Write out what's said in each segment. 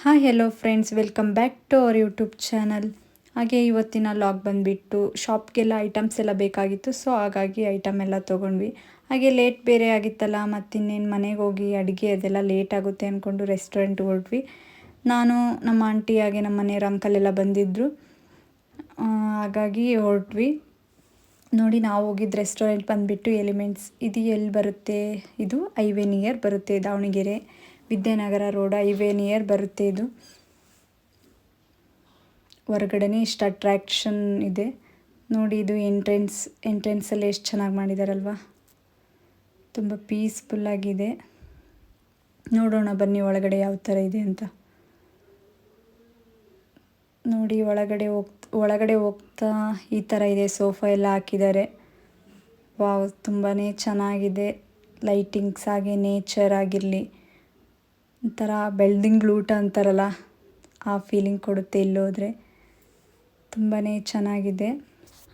Hi hello friends, welcome back to our YouTube channel. ಹಾಗೆ ಇವತ್ತಿನ log ಬಂದುಬಿಟ್ಟು ಶಾಪ್ಗೆಲ್ಲ items ಎಲ್ಲ ಬೇಕಾಗಿತ್ತು. ಸೊ ಹಾಗಾಗಿ ಐಟಮ್ ಎಲ್ಲ ತೊಗೊಂಡ್ವಿ. ಹಾಗೆ ಲೇಟ್ ಬೇರೆ ಆಗಿತ್ತಲ್ಲ, ಮತ್ತಿನ್ನೇನು ಮನೆಗೆ ಹೋಗಿ ಅಡುಗೆ ಅದೆಲ್ಲ ಲೇಟ್ ಆಗುತ್ತೆ ಅಂದ್ಕೊಂಡು ರೆಸ್ಟೋರೆಂಟ್ಗೆ ಹೊರಟ್ವಿ. ನಾನು ನಮ್ಮ ಆಂಟಿ ಹಾಗೆ ನಮ್ಮ ಮನೆಯವ್ರ ಅಂಕಲ್ ಎಲ್ಲ ಬಂದಿದ್ದರು. ಹಾಗಾಗಿ ಹೊರಟ್ವಿ. ನೋಡಿ, ನಾವು ಹೋಗಿದ್ದು ರೆಸ್ಟೋರೆಂಟ್ ಬಂದುಬಿಟ್ಟು ಎಲಿಮೆಂಟ್ಸ್. ಇದು ಎಲ್ಲಿ ಬರುತ್ತೆ? ಇದು ಹೈವೇ ನಿಯರ್ ಬರುತ್ತೆ, Davanagere Vidyanagar road highway near ಬರುತ್ತೆ. ಇದು ಹೊರಗಡೆನೇ ಇಷ್ಟು ಅಟ್ರ್ಯಾಕ್ಷನ್ ಇದೆ ನೋಡಿ. ಇದು ಎಂಟ್ರೆನ್ಸಲ್ಲಿ ಎಷ್ಟು ಚೆನ್ನಾಗಿ ಮಾಡಿದಾರಲ್ವ, ತುಂಬ ಪೀಸ್ಫುಲ್ಲಾಗಿದೆ. ನೋಡೋಣ ಬನ್ನಿ ಒಳಗಡೆ ಯಾವ ಥರ ಇದೆ ಅಂತ. ನೋಡಿ, ಒಳಗಡೆ ಹೋಗ್ತಾ ಈ ಥರ ಇದೆ. ಸೋಫಾ ಎಲ್ಲ ಹಾಕಿದ್ದಾರೆ. ವಾವ್, ತುಂಬಾ ಚೆನ್ನಾಗಿದೆ. ಲೈಟಿಂಗ್ಸ್ ಹಾಗೆ ನೇಚರ್ ಆಗಿರಲಿ, ಒಂಥರ ಬೆಳ್ದಿಂಗ್ಳ ಊಟ ಅಂತಾರಲ್ಲ, ಆ ಫೀಲಿಂಗ್ ಕೊಡುತ್ತೆ ಇಲ್ಲೋದ್ರೆ. ತುಂಬಾ ಚೆನ್ನಾಗಿದೆ.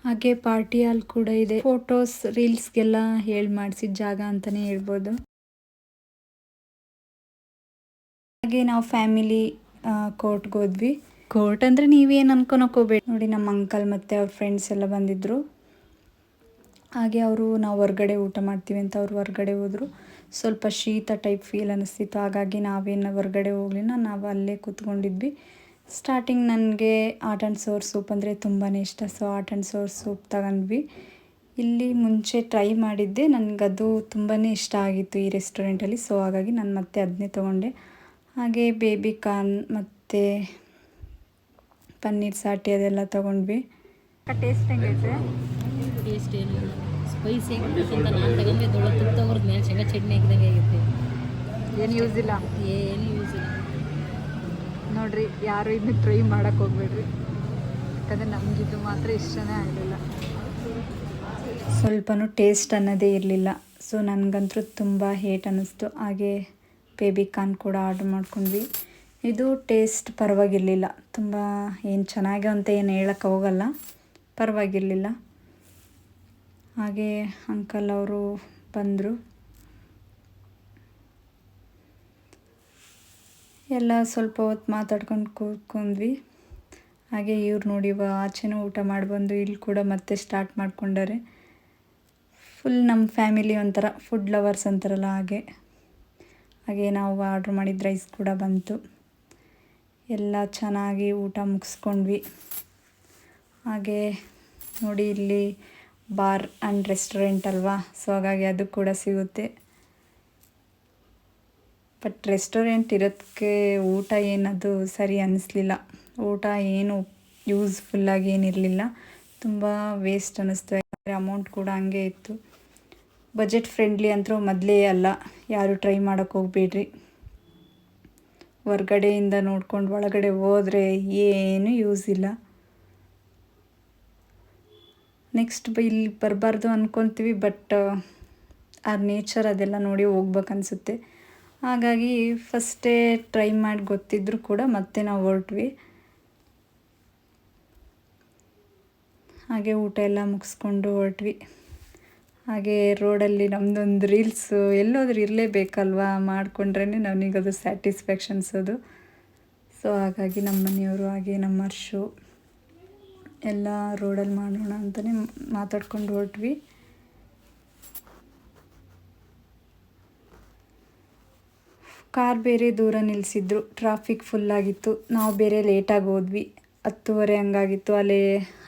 ಹಾಗೆ ಪಾರ್ಟಿ ಹಾಲ್ ಕೂಡ ಇದೆ. ಫೋಟೋಸ್ ರೀಲ್ಸ್ಗೆಲ್ಲ ಹೇಳಿ ಮಾಡಿಸಿದ ಜಾಗ ಅಂತಲೇ ಹೇಳ್ಬೋದು. ಹಾಗೆ ನಾವು ಫ್ಯಾಮಿಲಿ ಕೋರ್ಟ್ಗೆ ಹೋದ್ವಿ. ಕೋರ್ಟ್ ಅಂದರೆ ನೀವೇನು ಅನ್ಕೊಳಕೋಬೇಡಿ. ನೋಡಿ, ನಮ್ಮ ಅಂಕಲ್ ಮತ್ತು ಅವ್ರ ಫ್ರೆಂಡ್ಸ್ ಎಲ್ಲ ಬಂದಿದ್ದರು. ಹಾಗೆ ನಾವು ಹೊರ್ಗಡೆ ಊಟ ಮಾಡ್ತೀವಿ ಅಂತ ಅವ್ರು ಹೊರ್ಗಡೆ ಹೋದರು. ಸ್ವಲ್ಪ ಶೀತ ಟೈಪ್ ಫೀಲ್ ಅನ್ನಿಸ್ತಿತ್ತು, ಹಾಗಾಗಿ ನಾವೇನು ಹೊರ್ಗಡೆ ಹೋಗಲಿಲ್ಲ, ನಾವು ಅಲ್ಲೇ ಕೂತ್ಕೊಂಡಿದ್ವಿ. ಸ್ಟಾರ್ಟಿಂಗ್ ನನಗೆ ಆಟ್ ಆ್ಯಂಡ್ ಸೋರ್ ಸೂಪ್ ಅಂದರೆ ತುಂಬಾ ಇಷ್ಟ. ಸೊ ಆಟ್ ಆ್ಯಂಡ್ ಸೋರ್ ಸೂಪ್ ತಗೊಂಡ್ವಿ. ಇಲ್ಲಿ ಮುಂಚೆ ಟ್ರೈ ಮಾಡಿದ್ದೆ, ನನಗದು ತುಂಬಾ ಇಷ್ಟ ಆಗಿತ್ತು ಈ ರೆಸ್ಟೋರೆಂಟಲ್ಲಿ. ಸೊ ಹಾಗಾಗಿ ನಾನು ಮತ್ತೆ ಅದನ್ನೇ ತೊಗೊಂಡೆ. ಹಾಗೆ ಬೇಬಿ ಕಾರ್ನ್ ಮತ್ತು ಪನ್ನೀರ್ ಸಾಟಿ ಅದೆಲ್ಲ ತೊಗೊಂಡ್ವಿ. ಟೇಸ್ಟ್ ಹೆಂಗೈತೆ? ಟೇಸ್ಟ್ ಏನು ಸ್ಪೈಸಿ ಆಗಿರ್ತೈತೆ ಅಂತ ನಾನು ತಗೊಂಡಿದ್ದೆ. ಒಳ್ಳೆ ತುಪ್ಪ ತಗೋರ್ದು ಮೇಲೆ ಶೇಂಗಾ ಚಟ್ನಿ ಹಾಕಿದಂಗೆ ಆಗುತ್ತೆ. ಏನು ಯೂಸ್ ಇಲ್ಲ, ಏನು ಯೂಸ್ ಇಲ್ಲ ನೋಡಿರಿ. ಯಾರು ಇದನ್ನ ಟ್ರೈ ಮಾಡೋಕ್ಕೆ ಹೋಗ್ಬೇಡ್ರಿ, ಯಾಕಂದರೆ ನಮಗಿದು ಮಾತ್ರ ಇಷ್ಟನೇ ಆಗಲಿಲ್ಲ. ಸ್ವಲ್ಪನೂ ಟೇಸ್ಟ್ ಅನ್ನೋದೇ ಇರಲಿಲ್ಲ. ಸೊ ನನಗಂತೂ ತುಂಬ ಹೇಟ್ ಅನ್ನಿಸ್ತು. ಹಾಗೆ ಬೇಬಿ ಕಾರ್ನ್ ಕೂಡ ಆರ್ಡ್ರ್ ಮಾಡ್ಕೊಂಡ್ವಿ. ಇದು ಟೇಸ್ಟ್ ಪರವಾಗಿರಲಿಲ್ಲ. ತುಂಬ ಏನು ಚೆನ್ನಾಗಿ ಅಂತ ಏನು ಹೇಳೋಕ್ಕೆ ಹೋಗಲ್ಲ, ಪರವಾಗಿರಲಿಲ್ಲ. ಹಾಗೆ ಅಂಕಲ್ ಅವರು ಬಂದರು. ಎಲ್ಲ ಸ್ವಲ್ಪ ಹೊತ್ತು ಮಾತಾಡ್ಕೊಂಡು ಕೂತ್ಕೊಂಡ್ವಿ. ಹಾಗೆ ಇವ್ರು ನೋಡಿ, ಆಚೆನೂ ಊಟ ಮಾಡಿಬಂದು ಇಲ್ಲಿ ಕೂಡ ಮತ್ತೆ ಸ್ಟಾರ್ಟ್ ಮಾಡ್ಕೊಂಡಾರೆ. ಫುಲ್ ನಮ್ಮ ಫ್ಯಾಮಿಲಿ ಒಂಥರ ಫುಡ್ ಲವರ್ಸ್ ಅಂತಾರಲ್ಲ ಹಾಗೆ ನಾವು ಆರ್ಡ್ರ್ ಮಾಡಿದ ರೈಸ್ ಕೂಡ ಬಂತು. ಎಲ್ಲ ಚೆನ್ನಾಗಿ ಊಟ ಮುಗಿಸ್ಕೊಂಡ್ವಿ. ಹಾಗೆ ನೋಡಿ, ಇಲ್ಲಿ ಬಾರ್ ಆ್ಯಂಡ್ ರೆಸ್ಟೋರೆಂಟ್ ಅಲ್ವಾ, ಸೊ ಹಾಗಾಗಿ ಅದು ಕೂಡ ಸಿಗುತ್ತೆ. ಬಟ್ ರೆಸ್ಟೋರೆಂಟ್ ಇರೋದಕ್ಕೆ ಊಟ ಏನದು ಸರಿ ಅನ್ನಿಸ್ಲಿಲ್ಲ. ಊಟ ಏನು ಯೂಸ್ಫುಲ್ಲಾಗಿ ಏನಿರಲಿಲ್ಲ, ತುಂಬ ವೇಸ್ಟ್ ಅನ್ನಿಸ್ತು. ಯಾಕಂದರೆ ಅಮೌಂಟ್ ಕೂಡ ಹಂಗೆ ಇತ್ತು. ಬಜೆಟ್ ಫ್ರೆಂಡ್ಲಿ ಅಂತೂ ಮೊದಲೇ ಅಲ್ಲ, ಯಾರು ಟ್ರೈ ಮಾಡೋಕ್ಕೆ ಹೋಗಬೇಡ್ರಿ. ಹೊರ್ಗಡೆಯಿಂದ ನೋಡ್ಕೊಂಡು ಒಳಗಡೆ ಹೋದರೆ ಏನೂ ಯೂಸ್ ಇಲ್ಲ. ನೆಕ್ಸ್ಟ್ ಇಲ್ಲಿ ಬರಬಾರ್ದು ಅಂದ್ಕೊತೀವಿ, ಬಟ್ ಆ ನೇಚರ್ ಅದೆಲ್ಲ ನೋಡಿ ಹೋಗ್ಬೇಕನ್ಸುತ್ತೆ. ಹಾಗಾಗಿ ಫಸ್ಟೇ ಟ್ರೈ ಮಾಡಿ ಗೊತ್ತಿದ್ದರೂ ಕೂಡ ಮತ್ತೆ ನಾವು ಹೊರಟ್ವಿ. ಹಾಗೆ ಊಟ ಎಲ್ಲ ಮುಗಿಸ್ಕೊಂಡು ಹೊರಟ್ವಿ. ಹಾಗೆ ರೋಡಲ್ಲಿ ನಮ್ಮದೊಂದು ರೀಲ್ಸು ಎಲ್ಲೋದ್ರೂ ಇರಲೇಬೇಕಲ್ವಾ, ಮಾಡಿಕೊಂಡ್ರೇ ನನಗದು ಸ್ಯಾಟಿಸ್ಫ್ಯಾಕ್ಷನ್ಸ್ ಅದು. ಸೊ ಹಾಗಾಗಿ ನಮ್ಮ ಮನೆಯವರು ಹಾಗೆ ನಮ್ಮ ಹರ್ಷು ಎಲ್ಲ ರೋಡಲ್ಲಿ ಮಾಡೋಣ ಅಂತಲೇ ಮಾತಾಡ್ಕೊಂಡು ಹೊರಟ್ವಿ. ಕಾರ್ ಬೇರೆ ದೂರ ನಿಲ್ಲಿಸಿದ್ರು, ಟ್ರಾಫಿಕ್ ಫುಲ್ಲಾಗಿತ್ತು. ನಾವು ಬೇರೆ ಲೇಟಾಗಿ ಹೋದ್ವಿ, 10:30 ಹಂಗಾಗಿತ್ತು. ಅಲ್ಲಿ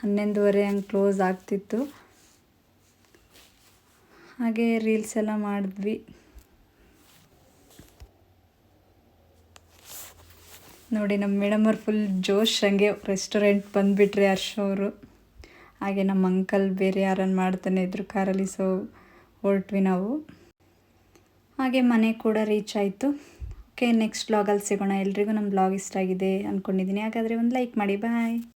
11:30 ಹಂಗೆ ಕ್ಲೋಸ್ ಆಗ್ತಿತ್ತು. ಹಾಗೆ ರೀಲ್ಸ್ ಎಲ್ಲ ಮಾಡಿದ್ವಿ. ನೋಡಿ, ನಮ್ಮ ಮೇಡಮವ್ರು ಫುಲ್ ಜೋಶ್. ಹಂಗೆ ರೆಸ್ಟೋರೆಂಟ್ ಬಂದುಬಿಟ್ರೆ ಹರ್ಷ ಅವರು. ಹಾಗೆ ನಮ್ಮ ಅಂಕಲ್ ಬೇರೆ ಯಾರನ್ನು ಮಾಡ್ತಾನೆ ಇದ್ರು ಕಾರಲ್ಲಿ. ಸೊ ಹೊರಟ್ವಿ ನಾವು. ಹಾಗೆ ಮನೆ ಕೂಡ ರೀಚ್ ಆಯಿತು. ಓಕೆ, ನೆಕ್ಸ್ಟ್ ವ್ಲಾಗಲ್ಲಿ ಸಿಗೋಣ. ಎಲ್ರಿಗೂ ನಮ್ಮ ವ್ಲಾಗ್ ಇಷ್ಟ ಆಗಿದೆ ಅಂದ್ಕೊಂಡಿದ್ದೀನಿ. ಹಾಗಾದರೆ ಒಂದು ಲೈಕ್ ಮಾಡಿ. ಬಾಯ್.